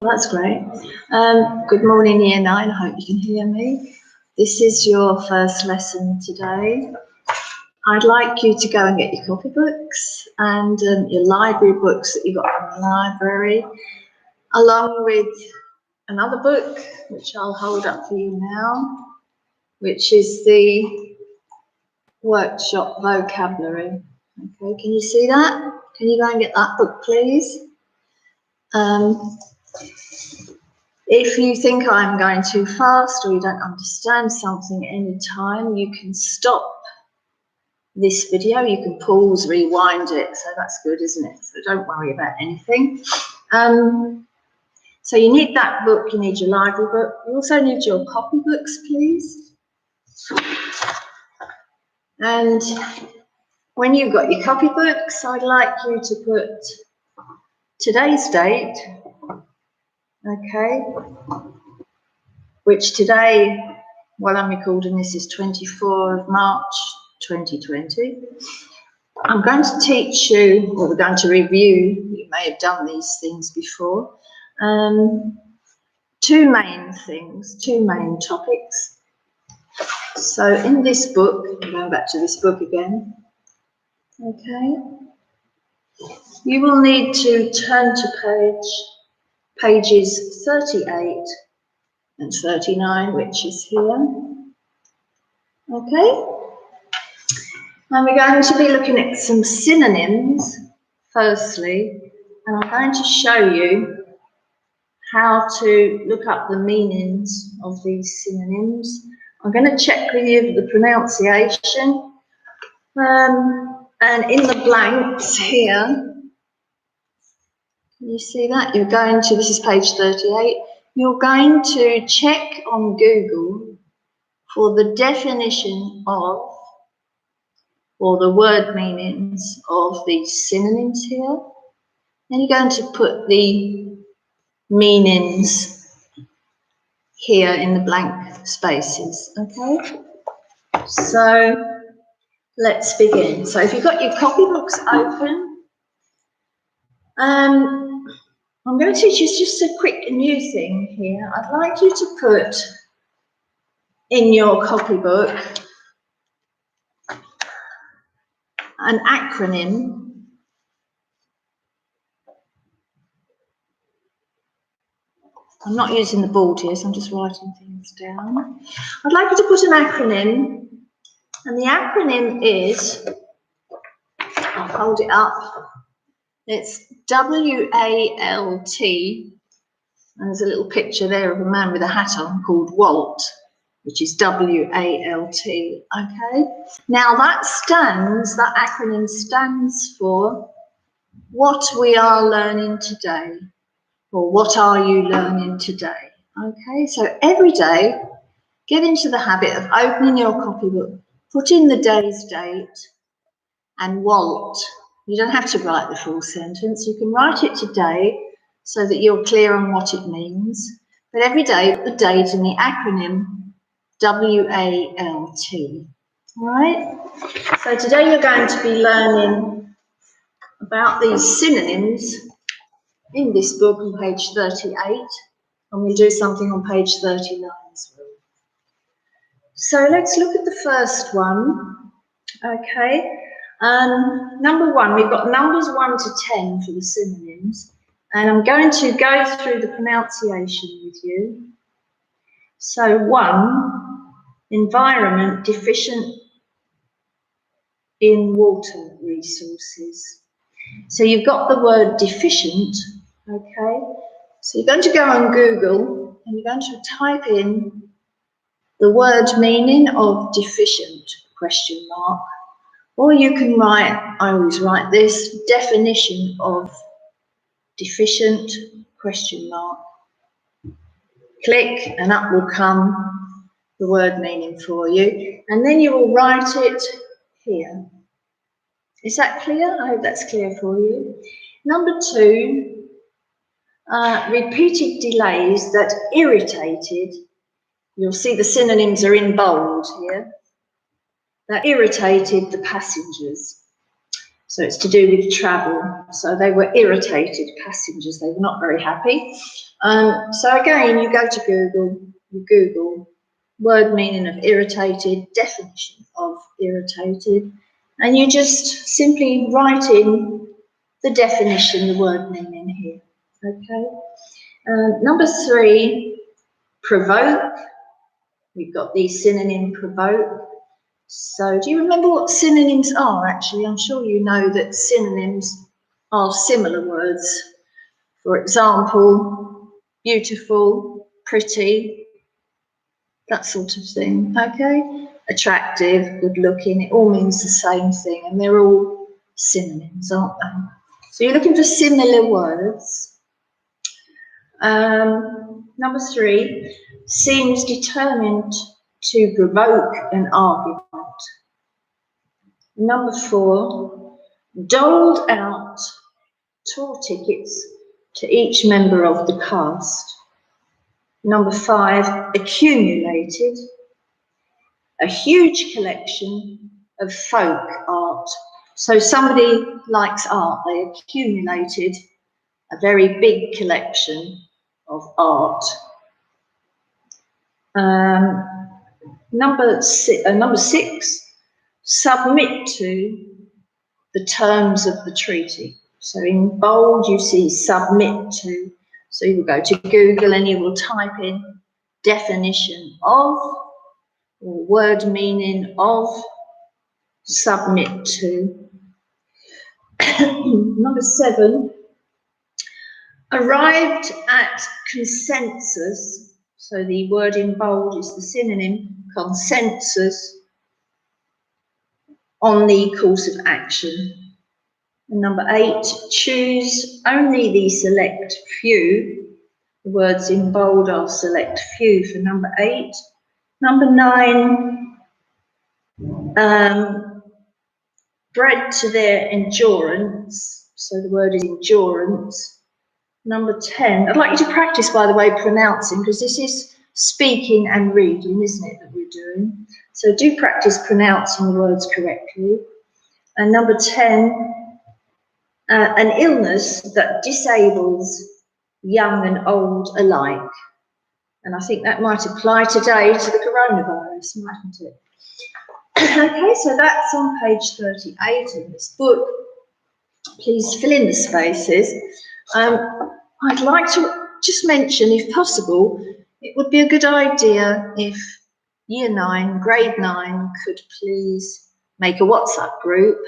That's great. Good morning, Year 9. I hope you can hear me. This is your first lesson today. I'd like you to go and get your copybooks and your library books that you got from the library, along with another book, which I'll hold up for you now, which is the Workshop Vocabulary. Okay, can you see that? Can you go and get that book, please? If you think I'm going too fast or you don't understand something at any time, you can stop this video. You can pause, rewind it. So that's good, isn't it? So don't worry about anything. So you need that book. You need your library book. You also need your copybooks, please. And when you've got your copybooks, I'd like you to put today's date. Okay, which today, while I'm recording this, is 24th of March 2020. I'm going to teach you, or we're going to review, you may have done these things before, two main things, two main topics. So in this book, I'm going back to this book again, okay, you will need to turn to pages 38 and 39, which is here. Okay? And we're going to be looking at some synonyms, firstly, and I'm going to show you how to look up the meanings of these synonyms. I'm going to check with you the pronunciation, and in the blanks here, you see that? You're going to, this is page 38, you're going to check on Google for the definition of, or the word meanings of these synonyms here. And you're going to put the meanings here in the blank spaces, okay? So let's begin. So if you've got your copybooks open, I'm going to teach you just a quick new thing here. I'd like you to put in your copybook an acronym . I'm not using the board here, so I'm just writing things down. I'd like you to put an acronym, and the acronym is, I'll hold it up, it's WALT, and there's a little picture there of a man with a hat on called Walt, which is WALT, okay? Now that acronym stands for what we are learning today, or what are you learning today, okay? So every day, get into the habit of opening your copybook, put in the day's date, and Walt. You don't have to write the full sentence, you can write it today so that you're clear on what it means, but every day, put the date and the acronym WALT, all right? So today you're going to be learning about these synonyms in this book on page 38, and we'll do something on page 39 as well. So let's look at the first one, okay? Number one, we've got numbers 1 to 10 for the synonyms, and I'm going to go through the pronunciation with you. So 1, environment deficient in water resources. So you've got the word deficient, okay? So you're going to go on Google and you're going to type in the word meaning of deficient, ? Or you can write, I always write this, definition of deficient, ? Click and up will come the word meaning for you, and then you will write it here. Is that clear? I hope that's clear for you. Number 2, repeated delays that irritated, you'll see the synonyms are in bold here, that irritated the passengers. So it's to do with travel. So they were irritated passengers. They were not very happy. So again, you go to Google, you Google word meaning of irritated, definition of irritated, and you just simply write in the definition, the word meaning here. Okay. Number 3, provoke. We've got the synonym provoke. So do you remember what synonyms are actually? I'm sure you know that synonyms are similar words. For example, beautiful, pretty, that sort of thing, okay? Attractive, good looking, it all means the same thing, and they're all synonyms, aren't they? So you're looking for similar words. Number 3, seems determined to provoke an argument. Number 4, doled out tour tickets to each member of the cast. Number 5, accumulated a huge collection of folk art. So somebody likes art, they accumulated a very big collection of art. Number 6, submit to the terms of the treaty. So in bold you see submit to. So you will go to Google and you will type in definition of or word meaning of submit to. Number 7, arrived at consensus. So the word in bold is the synonym consensus on the course of action. And number 8, choose only the select few. The words in bold are select few for number 8. Number 9, bred to their endurance. So the word is endurance. Number 10, I'd like you to practice, by the way, pronouncing, because this is speaking and reading, isn't it, that we're doing? So do practice pronouncing the words correctly. And number 10, an illness that disables young and old alike. And I think that might apply today to the coronavirus, mightn't it? Okay, so that's on page 38 in this book. Please fill in the spaces. I'd like to just mention, if possible, it would be a good idea if Year 9, Grade 9 could please make a WhatsApp group.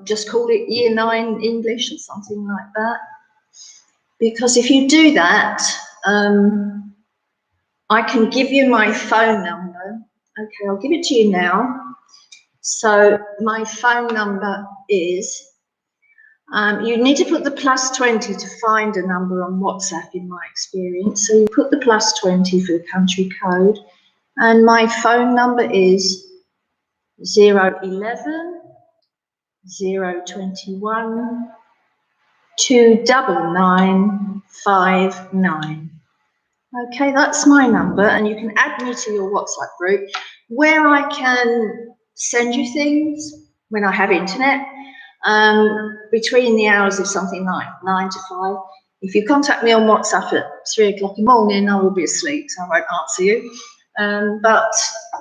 Just call it Year 9 English or something like that. Because if you do that, I can give you my phone number. Okay, I'll give it to you now. So my phone number is, you need to put the +20 to find a number on WhatsApp in my experience. So you put the +20 for the country code. And my phone number is 011 021 29959. Okay, that's my number, and you can add me to your WhatsApp group where I can send you things when I have internet, between the hours of something like 9 to 5. If you contact me on WhatsApp at 3 o'clock in the morning, I will be asleep, so I won't answer you. But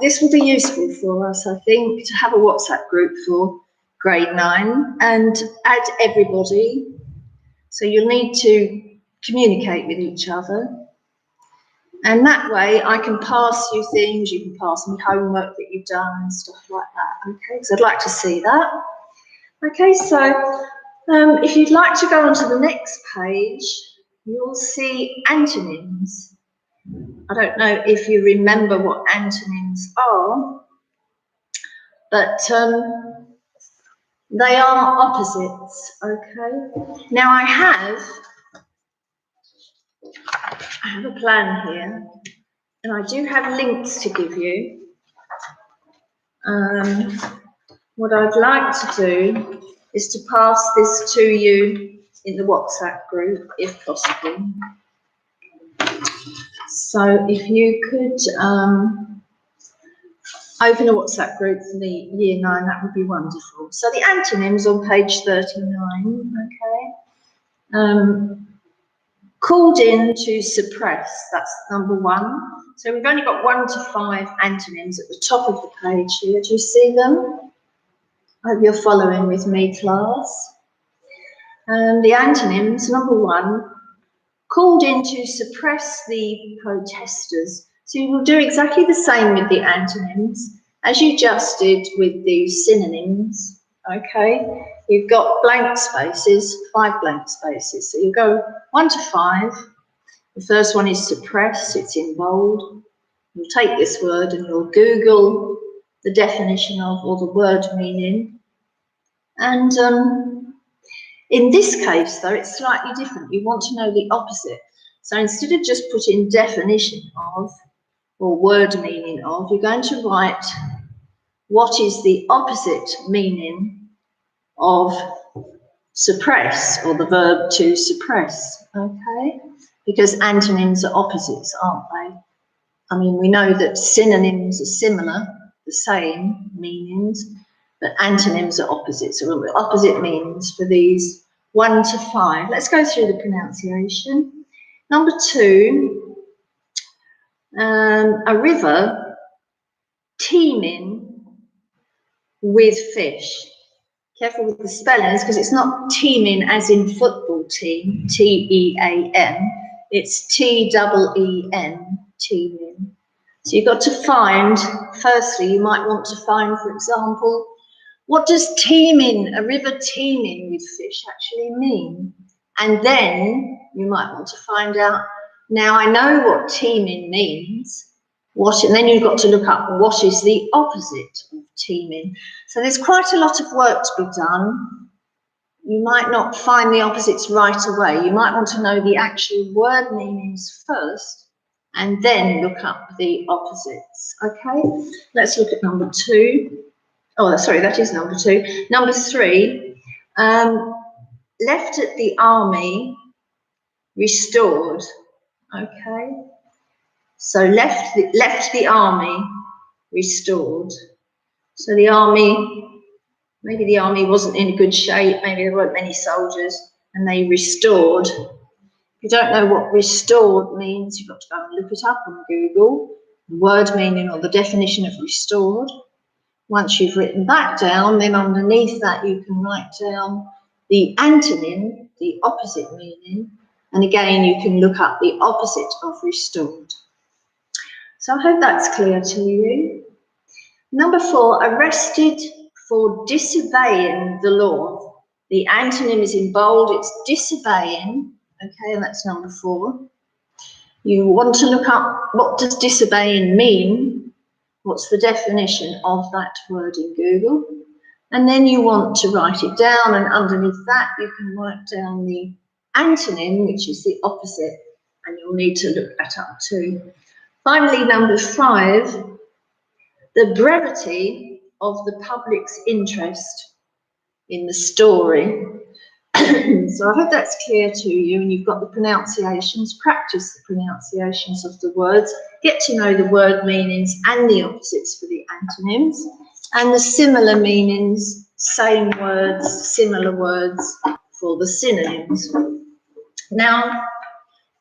this will be useful for us, I think, to have a WhatsApp group for Grade 9 and add everybody. So you'll need to communicate with each other. And that way I can pass you things, you can pass me homework that you've done and stuff like that, okay? So I'd like to see that. Okay, so if you'd like to go on to the next page, you'll see antonyms. I don't know if you remember what antonyms are, but they are opposites, okay? Now I have a plan here, and I do have links to give you. What I'd like to do is to pass this to you in the WhatsApp group, if possible. So if you could Open a WhatsApp group for the year 9, that would be wonderful. So the antonyms on page 39, okay. Called in to suppress, that's number 1. So we've only got 1 to 5 antonyms at the top of the page here. Do you see them? I hope you're following with me, class. The antonyms, number 1, called in to suppress the protesters. So you will do exactly the same with the antonyms as you just did with the synonyms, okay? You've got blank spaces, 5 blank spaces. So you go 1 to 5. The first one is suppress, it's in bold. You'll take this word and you'll Google the definition of, or the word meaning. And in this case, though, it's slightly different. You want to know the opposite. So instead of just putting definition of, or word meaning of, you're going to write what is the opposite meaning of suppress, or the verb to suppress, okay? Because antonyms are opposites, aren't they? I mean, we know that synonyms are similar, the same meanings, but antonyms are opposites, or opposite meanings for these 1 to 5. Let's go through the pronunciation. Number 2, a river teeming with fish. Careful with the spellings, because it's not teeming as in football team, T-E-A-M. It's T-E-E-N, teeming. So you've got to find, firstly, you might want to find, for example, what does teeming, a river teeming with fish actually mean? And then you might want to find out, now I know what teeming means, and then you've got to look up what is the opposite of teeming. So there's quite a lot of work to be done. You might not find the opposites right away. You might want to know the actual word meanings first and then look up the opposites, okay? Let's look at number 2. Oh, sorry, that is number 2. Number 3, left at the army, restored, okay? So left the army, restored. So the army, maybe the army wasn't in good shape, maybe there weren't many soldiers, and they restored. If you don't know what restored means, you've got to go and look it up on Google, the word meaning or the definition of restored. Once you've written that down, then underneath that you can write down the antonym, the opposite meaning, and again you can look up the opposite of restored. So I hope that's clear to you. Number 4, arrested for disobeying the law. The antonym is in bold, it's disobeying, okay, and that's number 4. You want to look up what does disobeying mean, what's the definition of that word in Google, and then you want to write it down, and underneath that you can write down the antonym, which is the opposite, and you'll need to look that up too. Finally, number 5, the brevity of the public's interest in the story. So I hope that's clear to you, and you've got the pronunciations. Practice the pronunciations of the words. Get to know the word meanings and the opposites for the antonyms, and the similar meanings, same words, similar words for the synonyms. Now,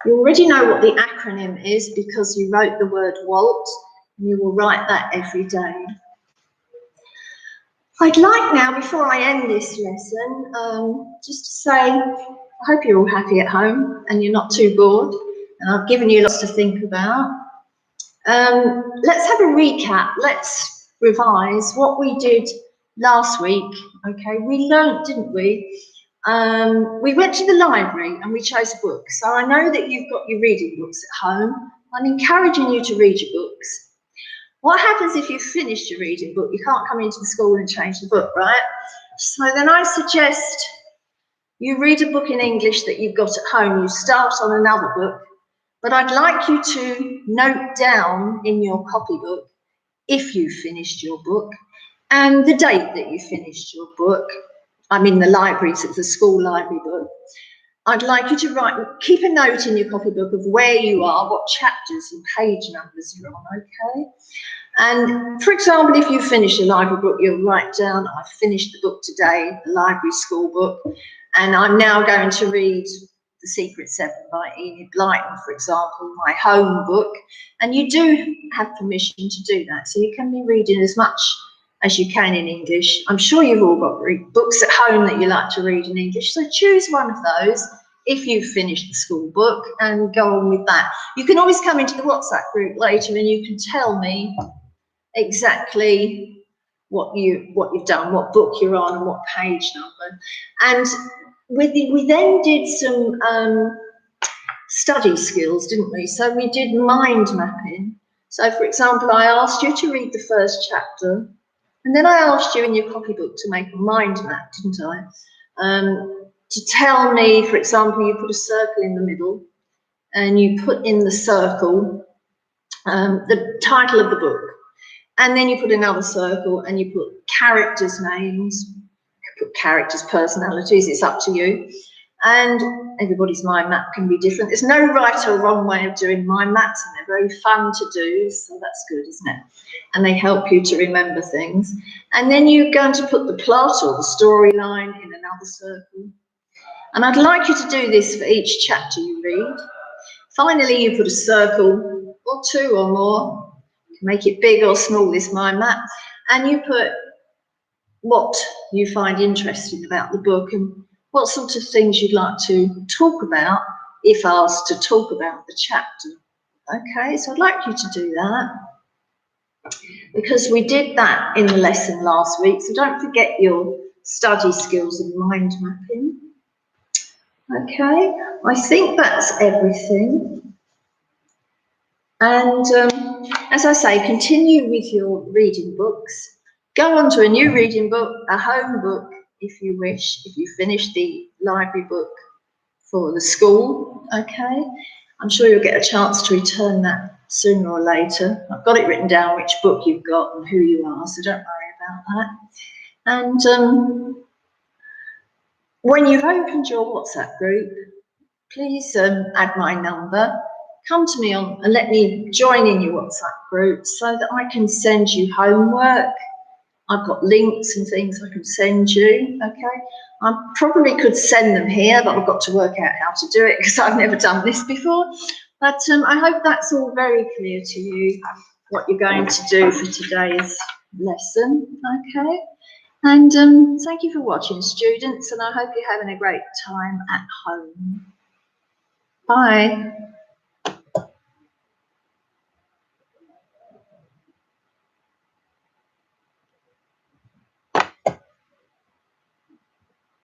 you already know what the acronym is because you wrote the word WALT, and you will write that every day. I'd like now, before I end this lesson, just to say, I hope you're all happy at home and you're not too bored, and I've given you lots to think about. Let's have a recap. Let's revise what we did last week. Okay, we learnt, didn't we? We went to the library and we chose a book. So I know that you've got your reading books at home. I'm encouraging you to read your books. What happens if you've finished your reading book? You can't come into the school and change the book, right? So then I suggest you read a book in English that you've got at home. You start on another book, but I'd like you to note down in your copybook if you finished your book and the date that you finished your book. I'm in the library, so it's a school library book. I'd like you to keep a note in your copybook of where you are, what chapters and page numbers you're on, okay? And for example, if you finish a library book, you'll write down, I finished the book today, the library school book, and I'm now going to read The Secret Seven by Enid Blyton, for example, my home book. And you do have permission to do that. So you can be reading as much as you can in English. I'm sure you've all got books at home that you like to read in English. So choose one of those if you've finished the school book and go on with that. You can always come into the WhatsApp group later and you can tell me exactly what you've done, what book you're on, and what page number. And we then did some study skills, didn't we? So we did mind mapping. So, for example, I asked you to read the first chapter, and then I asked you in your copybook to make a mind map, didn't I? To tell me, for example, you put a circle in the middle, and you put in the circle the title of the book. And then you put another circle and you put characters' names, you put characters' personalities, it's up to you. And everybody's mind map can be different. There's no right or wrong way of doing mind maps, and they're very fun to do, so that's good, isn't it? And they help you to remember things. And then you're going to put the plot or the storyline in another circle. And I'd like you to do this for each chapter you read. Finally, you put a circle or two or more. Make it big or small, this mind map, and you put what you find interesting about the book and what sort of things you'd like to talk about if asked to talk about the chapter. Okay, so I'd like you to do that because we did that in the lesson last week, so don't forget your study skills and mind mapping. Okay, I think that's everything. And as I say, continue with your reading books. Go on to a new reading book, a home book, if you wish, if you finish the library book for the school, okay? I'm sure you'll get a chance to return that sooner or later. I've got it written down which book you've got and who you are, so don't worry about that. And when you've opened your WhatsApp group, please add my number. Come to me on and let me join in your WhatsApp group so that I can send you homework. I've got links and things I can send you, okay? I probably could send them here, but I've got to work out how to do it because I've never done this before. But I hope that's all very clear to you, what you're going to do for today's lesson, okay? And thank you for watching, students, and I hope you're having a great time at home. Bye.